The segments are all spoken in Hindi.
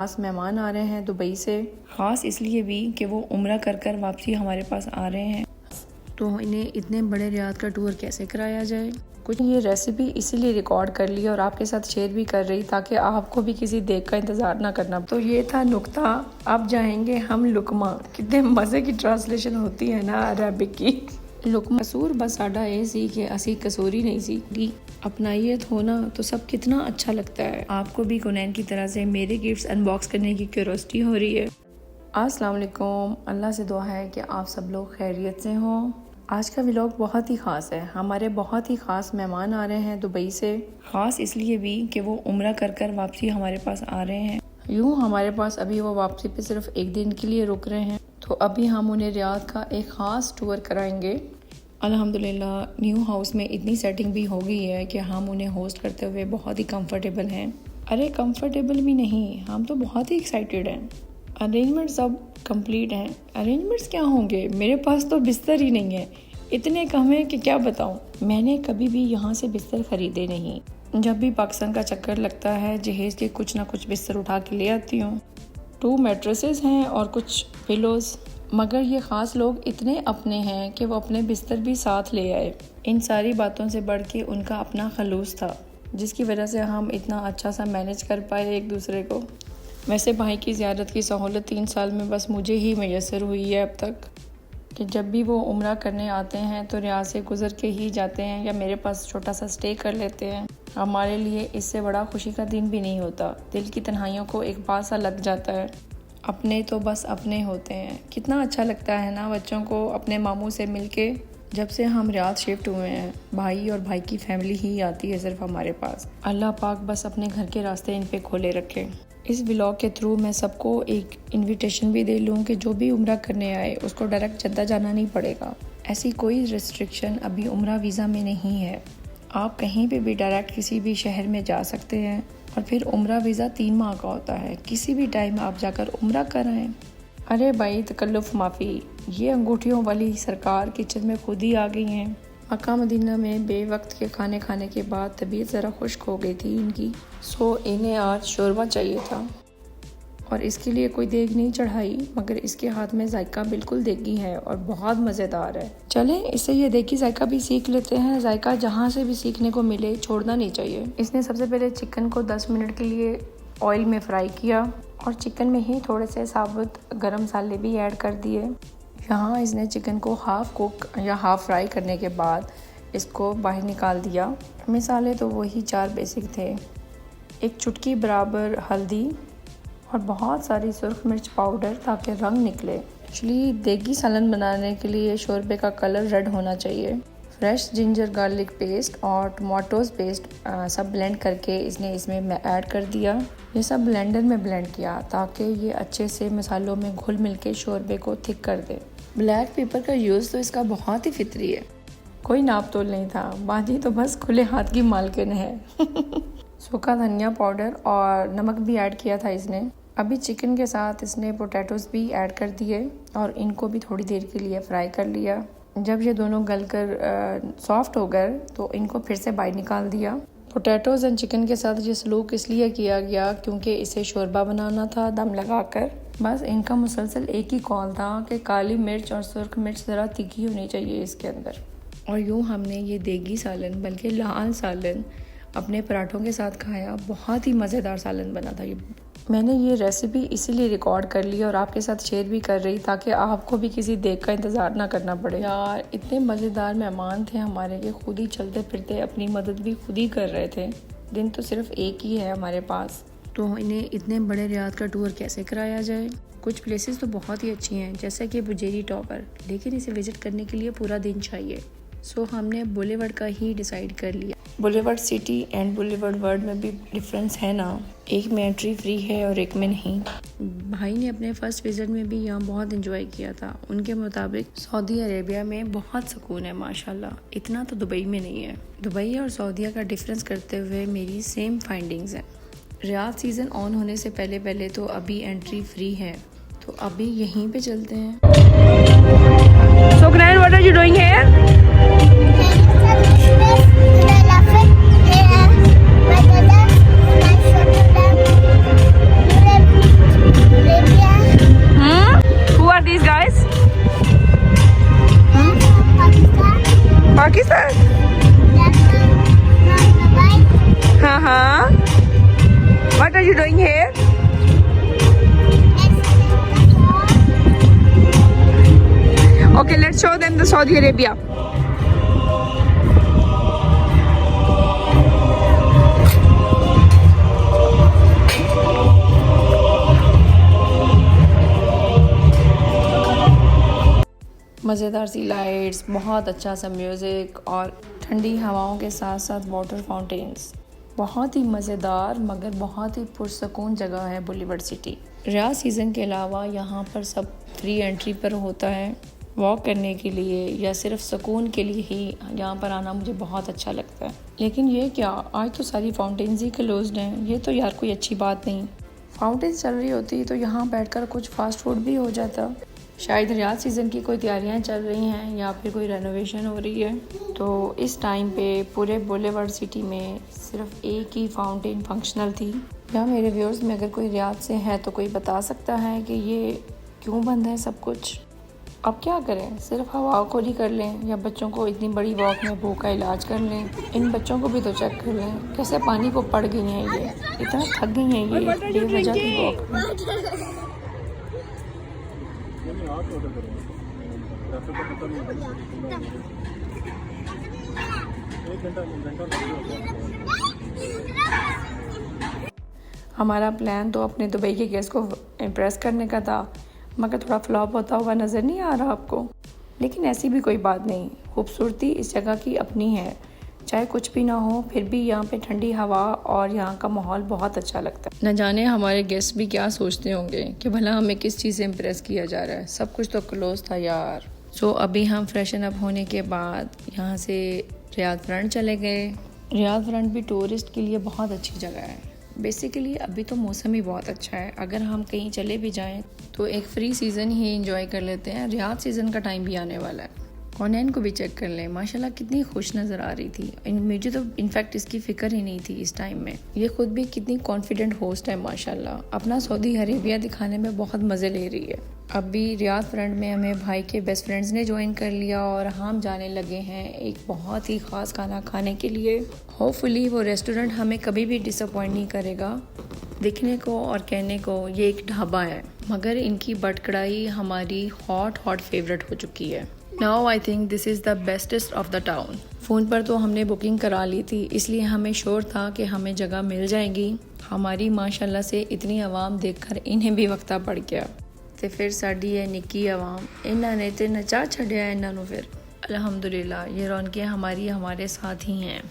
खास मेहमान आ रहे हैं दुबई से, ख़ास इसलिए भी कि वो उम्रा कर कर वापसी हमारे पास आ रहे हैं, तो इन्हें इतने बड़े रियाद का टूर कैसे कराया जाए। कुछ ये रेसिपी इसीलिए रिकॉर्ड कर ली और आपके साथ शेयर भी कर रही ताकि आपको भी किसी देख का इंतज़ार ना करना। तो ये था नुक्ता। अब जाएंगे हम लुकमा। कितने मज़े की ट्रांसलेशन होती है ना अरबिक की। लुकमा कसूर बस साडा ये सी कि असी कसूरी नहीं सी। अपनाइयत होना तो सब कितना अच्छा लगता है। आपको भी कुनैन की तरह से मेरे गिफ्ट्स अनबॉक्स करने की क्यूरोसिटी हो रही है। अस्सलाम वालेकुम। अल्लाह से दुआ है कि आप सब लोग खैरियत से हों। आज का व्लॉग बहुत ही ख़ास है। हमारे बहुत ही ख़ास मेहमान आ रहे हैं दुबई से, ख़ास इसलिए भी कि वो उम्रा कर कर वापसी हमारे पास आ रहे हैं। यूँ हमारे पास अभी वो वापसी पे सिर्फ एक दिन के लिए रुक रहे हैं, तो अभी हम उन्हें रियाद का एक ख़ास टूर कराएंगे। अल्हम्दुलिल्लाह न्यू हाउस में इतनी सेटिंग भी हो गई है कि हम उन्हें होस्ट करते हुए बहुत ही कंफर्टेबल हैं। अरे कंफर्टेबल भी नहीं, हम तो बहुत ही एक्साइटेड हैं। अरेंजमेंट सब कंप्लीट हैं। अरेंजमेंट्स क्या होंगे, मेरे पास तो बिस्तर ही नहीं है, इतने कम है कि क्या बताऊं। मैंने कभी भी यहाँ से बिस्तर ख़रीदे नहीं। जब भी पाकिस्तान का चक्कर लगता है जहेज़ के कुछ ना कुछ बिस्तर उठा के ले आती हूँ। 2 मैट्रेसेस हैं और कुछ पिलोज़, मगर ये ख़ास लोग इतने अपने हैं कि वो अपने बिस्तर भी साथ ले आए। इन सारी बातों से बढ़ के उनका अपना खलूस था, जिसकी वजह से हम इतना अच्छा सा मैनेज कर पाए एक दूसरे को। वैसे भाई की ज़ियारत की सहूलत 3 साल में बस मुझे ही मैसर हुई है अब तक, कि जब भी वो उम्रा करने आते हैं तो रियाद से गुज़र के ही जाते हैं या मेरे पास छोटा सा स्टे कर लेते हैं। हमारे लिए इससे बड़ा खुशी का दिन भी नहीं होता। दिल की तन्हाइयों को एक बार सा लग जाता है। अपने तो बस अपने होते हैं। कितना अच्छा लगता है ना बच्चों को अपने मामू से मिलके। जब से हम रियाद शिफ्ट हुए हैं, भाई और भाई की फैमिली ही आती है सिर्फ हमारे पास। अल्लाह पाक बस अपने घर के रास्ते इन पे खोले रखे। इस व्लॉग के थ्रू मैं सबको एक इनविटेशन भी दे लूँ कि जो भी उम्रा करने आए उसको डायरेक्ट जद्दा जाना नहीं पड़ेगा। ऐसी कोई रिस्ट्रिक्शन अभी उम्रा वीज़ा में नहीं है। आप कहीं पे भी डायरेक्ट किसी भी शहर में जा सकते हैं और फिर उम्रा वीज़ा 3 माह का होता है। किसी भी टाइम आप जाकर उम्रा कर आएँ। अरे भाई तकल्लुफ़ माफ़ी, ये अंगूठियों वाली सरकार किचन में खुद ही आ गई हैं। मक्का मदीना में बेवक्त के खाने खाने के बाद तबीयत ज़रा खुश्क हो गई थी इनकी, सो इन्हें आज शोरबा चाहिए था और इसके लिए कोई देग नहीं चढ़ाई, मगर इसके हाथ में जायका बिल्कुल देगी है और बहुत मज़ेदार है। चलें इससे ये देगी जायका भी सीख लेते हैं। जायका जहाँ से भी सीखने को मिले छोड़ना नहीं चाहिए। इसने सबसे पहले चिकन को 10 मिनट के लिए ऑयल में फ्राई किया और चिकन में ही थोड़े से साबुत गरम मसाले भी ऐड कर दिए। यहाँ इसने चिकन को हाफ़ कुक या हाफ़ फ्राई करने के बाद इसको बाहर निकाल दिया। मसाले तो वही 4 बेसिक थे। एक चुटकी बराबर हल्दी और बहुत सारी सुर्ख मिर्च पाउडर ताकि रंग निकले। एक्चुअली देगी सालन बनाने के लिए शोरबे का कलर रेड होना चाहिए। फ्रेश जिंजर गार्लिक पेस्ट और टमाटोज़ पेस्ट सब ब्लेंड करके इसने इसमें ऐड कर दिया। ये सब ब्लेंडर में ब्लेंड किया ताकि ये अच्छे से मसालों में घुल मिल के शोरबे को थिक कर दे। ब्लैक पेपर का यूज़ तो इसका बहुत ही फितरी है, कोई नाप तोल नहीं था। बाजी तो बस खुले हाथ की मालकिन है। सूखा धनिया पाउडर और नमक भी ऐड किया था इसने। अभी चिकन के साथ इसने पोटैटोज़ भी ऐड कर दिए और इनको भी थोड़ी देर के लिए फ्राई कर लिया। जब ये दोनों गलकर सॉफ्ट हो गए तो इनको फिर से बाहर निकाल दिया। पोटैटोज़ एंड चिकन के साथ ये सलूक इसलिए किया गया क्योंकि इसे शोरबा बनाना था दम लगाकर। बस इनका मुसलसल एक ही कॉल था कि काली मिर्च और सुर्ख मिर्च ज़रा तीखी होनी चाहिए इसके अंदर। और यूँ हमने ये देगी सालन बल्कि लाल सालन अपने पराठों के साथ खाया। बहुत ही मज़ेदार सालन बना था ये। मैंने ये रेसिपी इसीलिए रिकॉर्ड कर ली और आपके साथ शेयर भी कर रही ताकि आपको भी किसी देख का इंतज़ार ना करना पड़े। यार इतने मज़ेदार मेहमान थे हमारे कि खुद ही चलते फिरते अपनी मदद भी खुद ही कर रहे थे। दिन तो सिर्फ एक ही है हमारे पास, तो इन्हें इतने बड़े रियाद का टूर कैसे कराया जाए। कुछ प्लेसेस तो बहुत ही अच्छी हैं जैसे कि बुजेरी टॉवर, लेकिन इसे विज़िट करने के लिए पूरा दिन चाहिए। सो हमने बुलेवर्ड का ही डिसाइड कर लिया। Boulevard city and boulevard world में भी डिफरेंस है ना, एक में एंट्री फ्री है और एक में नहीं। भाई ने अपने फर्स्ट विजिट में भी यहाँ बहुत एंजॉय किया था। उनके मुताबिक सऊदी अरेबिया में बहुत सुकून है माशाल्लाह, इतना तो दुबई में नहीं है। दुबई और सऊदीया का डिफरेंस करते हुए मेरी सेम फाइंडिंग्स हैं। रियाद सीज़न ऑन होने से पहले तो अभी एंट्री फ्री है, तो अभी यहीं पे चलते हैं। So Gnan, what are you doing here? Saudi Arabia. मज़ेदार सी लाइट्स, बहुत अच्छा सा म्यूज़िक और ठंडी हवाओं के साथ साथ वाटर फाउंटेन्स। बहुत ही मज़ेदार मगर बहुत ही पुरसकून जगह है बोलीवुड सिटी। रियाद सीज़न के अलावा यहाँ पर सब फ्री एंट्री पर होता है। वॉक करने के लिए या सिर्फ सुकून के लिए ही यहाँ पर आना मुझे बहुत अच्छा लगता है। लेकिन ये क्या, आज तो सारी फाउंटेन्स ही क्लोज्ड हैं। ये तो यार कोई अच्छी बात नहीं। फाउंटेन्स चल रही होती तो यहाँ बैठकर कुछ फास्ट फूड भी हो जाता। शायद रियाद सीज़न की कोई तैयारियां चल रही हैं या फिर कोई रेनोवेशन हो रही है, तो इस टाइम पे पूरे बोलीवुड सिटी में सिर्फ एक ही फाउंटेन फंक्शनल थी। या मेरे व्यूअर्स में अगर कोई रियाद से है तो कोई बता सकता है कि ये क्यों बंद है सब कुछ। अब क्या करें, सिर्फ हवा खोरी कर लें या बच्चों को इतनी बड़ी वॉक में भूख का इलाज कर लें। इन बच्चों को भी तो चेक कर लें कैसे पानी को पड़ गई हैं, ये इतना थक गई हैं ये बेवजह की वॉक में। हमारा प्लान तो अपने दुबई के गेस्ट को इम्प्रेस करने का था, मगर थोड़ा फ्लॉप होता हुआ नज़र नहीं आ रहा आपको। लेकिन ऐसी भी कोई बात नहीं, खूबसूरती इस जगह की अपनी है। चाहे कुछ भी ना हो फिर भी यहाँ पे ठंडी हवा और यहाँ का माहौल बहुत अच्छा लगता है। न जाने हमारे गेस्ट भी क्या सोचते होंगे कि भला हमें किस चीज़ से इम्प्रेस किया जा रहा है, सब कुछ तो क्लोज था यार। सो अभी हम फ्रेशन अप होने के बाद यहाँ से रियाद फ्रंट चले गए। रियाद फ्रंट भी टूरिस्ट के लिए बहुत अच्छी जगह है। बेसिकली अभी तो मौसम ही बहुत अच्छा है, अगर हम कहीं चले भी जाएं तो एक फ्री सीज़न ही एंजॉय कर लेते हैं। रियाद सीज़न का टाइम भी आने वाला है। कौनैन को भी चेक कर लें, माशाल्लाह कितनी खुश नज़र आ रही थी। मुझे तो इनफैक्ट इसकी फ़िक्र ही नहीं थी इस टाइम में। ये खुद भी कितनी कॉन्फिडेंट होस्ट है माशाल्लाह, अपना सऊदी अरेबिया दिखाने में बहुत मज़े ले रही है। अभी रियाद फ्रंट में हमें भाई के बेस्ट फ्रेंड्स ने ज्वाइन कर लिया और हम जाने लगे हैं एक बहुत ही ख़ास खाना खाने के लिए। होपफुली वो रेस्टोरेंट हमें कभी भी डिसअपॉइंट नहीं करेगा। दिखने को और कहने को ये एक ढाबा है, मगर इनकी बट कढ़ाई हमारी हॉट फेवरेट हो चुकी है। Now I think this is the bestest of the town. Phone पर तो हमने बुकिंग करा ली थी, इसलिए हमें श्योर था कि हमें जगह मिल जाएगी। हमारी माशाल्लाह से इतनी आवाम देखकर इन्हें भी वक्ता पड़ गया। तो फिर साड़ी है निक्की आवाम, इन्होंने तो नचा छड़िया इन्हों। फिर अल्हम्दुलिल्लाह ये रौनकें हमारे साथ ही हैं।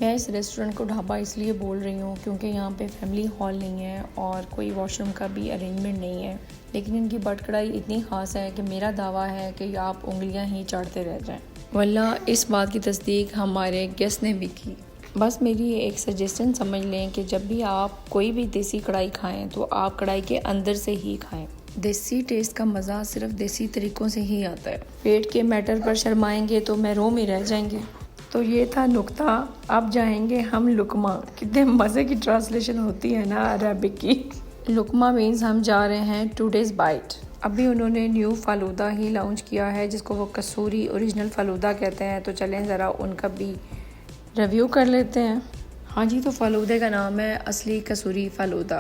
मैं इस रेस्टोरेंट को ढाबा इसलिए बोल रही हूँ क्योंकि यहाँ पे फैमिली हॉल नहीं है और कोई वॉशरूम का भी अरेंजमेंट नहीं है। लेकिन इनकी बट कढ़ाई इतनी ख़ास है कि मेरा दावा है कि आप उंगलियाँ ही चाटते रह जाएं। वल्लाह इस बात की तस्दीक हमारे गेस्ट ने भी की। बस मेरी एक सजेशन समझ लें कि जब भी आप कोई भी देसी कढ़ाई खाएं तो आप कढ़ाई के अंदर से ही खाएं। देसी टेस्ट का मज़ा सिर्फ देसी तरीक़ों से ही आता है। पेट के मैटर पर शर्माएंगे तो महरूम ही रह जाएंगे। तो ये था नुक्ता। अब जाएंगे हम लुकमा। कितने मज़े की ट्रांसलेशन होती है ना अरबिक की। लुकमा मीन्स हम जा रहे हैं टुडेज़ बाइट। अभी उन्होंने न्यू फालूदा ही लॉन्च किया है जिसको वो कसूरी ओरिजिनल फालूदा कहते हैं। तो चलें ज़रा उनका भी रिव्यू कर लेते हैं। हाँ जी, तो फालूदे का नाम है असली कसूरी फालूदा।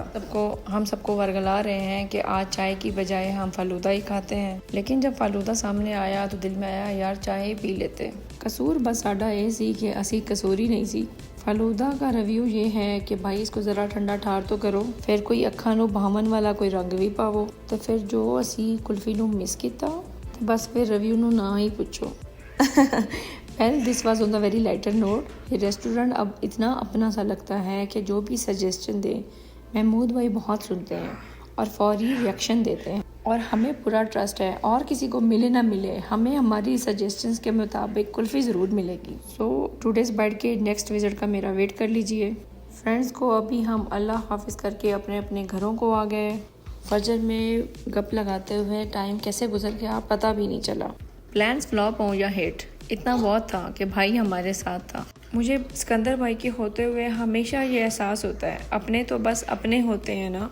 हम सबको वर्गला रहे हैं कि आज चाय की बजाय हम फालूदा ही खाते हैं। लेकिन जब फालूदा सामने आया तो दिल में आया यार चाय ही पी लेते। कसूर बस साडा ये सी कि असी कसूरी नहीं सी। फालूदा का रिव्यू ये है कि भाई इसको ज़रा ठंडा ठार तो करो, फिर कोई अखा नू भावन वाला कोई रंग भी पावो। तो फिर जो असी कुल्फी नू मिस किया तो बस फिर रिव्यू नू ना ही पूछो। Well this was on the very lighter note. ये रेस्टोरेंट अब इतना अपना सा लगता है कि जो भी सजेशन दे महमूद भाई बहुत सुनते हैं और फौरी रिएक्शन देते हैं और हमें पूरा ट्रस्ट है और किसी को मिले ना मिले हमें हमारी सजेशंस के मुताबिक कुल्फ़ी ज़रूर मिलेगी। सो टुडेज़ बाइट के नेक्स्ट विज़िट का मेरा वेट कर लीजिए। फ्रेंड्स को अभी हम अल्लाह हाफिज़ करके अपने अपने घरों को आ गए। फजर में गप लगाते हुए टाइम कैसे गुजर गया पता भी नहीं चला। प्लान्स फ्लॉप हों या हिट, इतना बहुत था कि भाई हमारे साथ था। मुझे सिकंदर भाई के होते हुए हमेशा ये एहसास होता है अपने तो बस अपने होते हैं ना।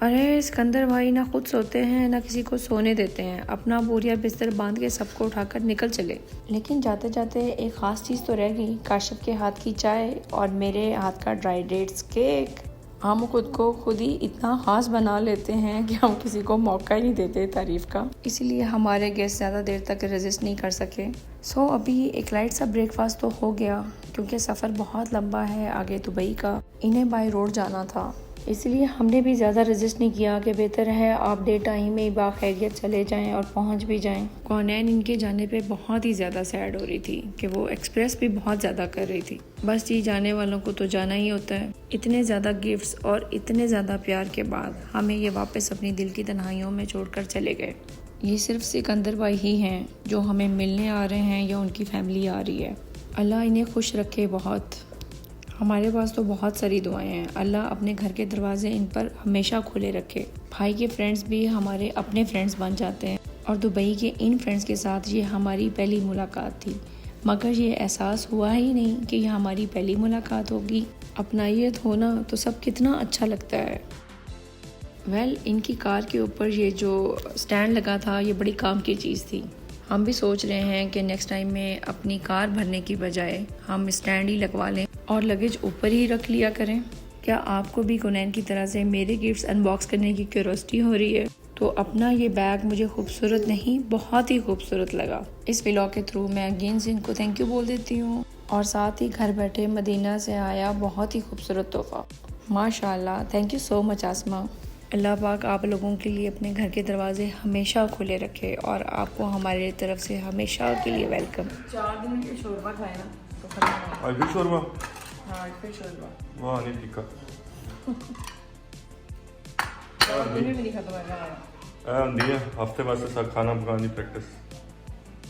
अरे सिकंदर भाई ना खुद सोते हैं ना किसी को सोने देते हैं, अपना बोरिया बिस्तर बांध के सबको उठाकर निकल चले। लेकिन जाते जाते एक ख़ास चीज़ तो रह गई, काशिफ के हाथ की चाय और मेरे हाथ का ड्राई डेट्स केक। हम खुद को खुद ही इतना ख़ास बना लेते हैं कि हम किसी को मौका ही नहीं देते तारीफ़ का, इसीलिए हमारे गेस्ट ज़्यादा देर तक रेजिस्ट नहीं कर सके। सो अभी एक लाइट सा ब्रेकफास्ट तो हो गया, क्योंकि सफ़र बहुत लंबा है आगे दुबई का, इन्हें बाय रोड जाना था, इसलिए हमने भी ज़्यादा रेजिस्ट नहीं किया कि बेहतर है आप डे टाइम में बाखैरियत चले जाएं और पहुंच भी जाएं। कौनैन इनके जाने पे बहुत ही ज़्यादा सैड हो रही थी कि वो एक्सप्रेस भी बहुत ज़्यादा कर रही थी। बस जी, जाने वालों को तो जाना ही होता है। इतने ज़्यादा गिफ्ट्स और इतने ज़्यादा प्यार के बाद हमें ये वापस अपनी दिल की तन्हाइयों में छोड़कर चले गए। ये सिर्फ सिकंदर भाई ही हैं जो हमें मिलने आ रहे हैं या उनकी फैमिली आ रही है। अल्लाह इन्हें खुश रखे। बहुत हमारे पास तो बहुत सारी दुआएं हैं। अल्लाह अपने घर के दरवाजे इन पर हमेशा खुले रखे। भाई के फ्रेंड्स भी हमारे अपने फ्रेंड्स बन जाते हैं और दुबई के इन फ्रेंड्स के साथ ये हमारी पहली मुलाकात थी, मगर ये एहसास हुआ ही नहीं कि ये हमारी पहली मुलाकात होगी। अपनाइयत होना तो सब कितना अच्छा लगता है। इनकी कार के ऊपर ये जो स्टैंड लगा था ये बड़ी काम की चीज़ थी। हम भी सोच रहे हैं कि नेक्स्ट टाइम में अपनी कार भरने की बजाय हम स्टैंड ही लगवा लें और लगेज ऊपर ही रख लिया करें। क्या आपको भी कौनैन की तरह से मेरे गिफ्ट्स अनबॉक्स करने की क्यूरियोसिटी हो रही है? तो अपना ये बैग मुझे खूबसूरत नहीं, बहुत ही खूबसूरत लगा। इस व्लॉग के थ्रू मैं अगेन से इनको थैंक यू बोल देती हूँ और साथ ही घर बैठे मदीना से आया बहुत ही खूबसूरत तोहफा। माशाल्लाह, थैंक यू सो मच आसमा। अल्लाह पाक आप लोगों के लिए अपने घर के दरवाजे हमेशा खुले रखे और आपको हमारे तरफ से हमेशा के लिए वेलकम। 4 दिन के शोरबा खाए ना तो आज भी शोरबा? हाँ, आज फिर शोरबा। वाह, नहीं टिक्का। दिन में नहीं खत्म होगा। हफ्ते बाद से खाना पकाने की प्रैक्टिस।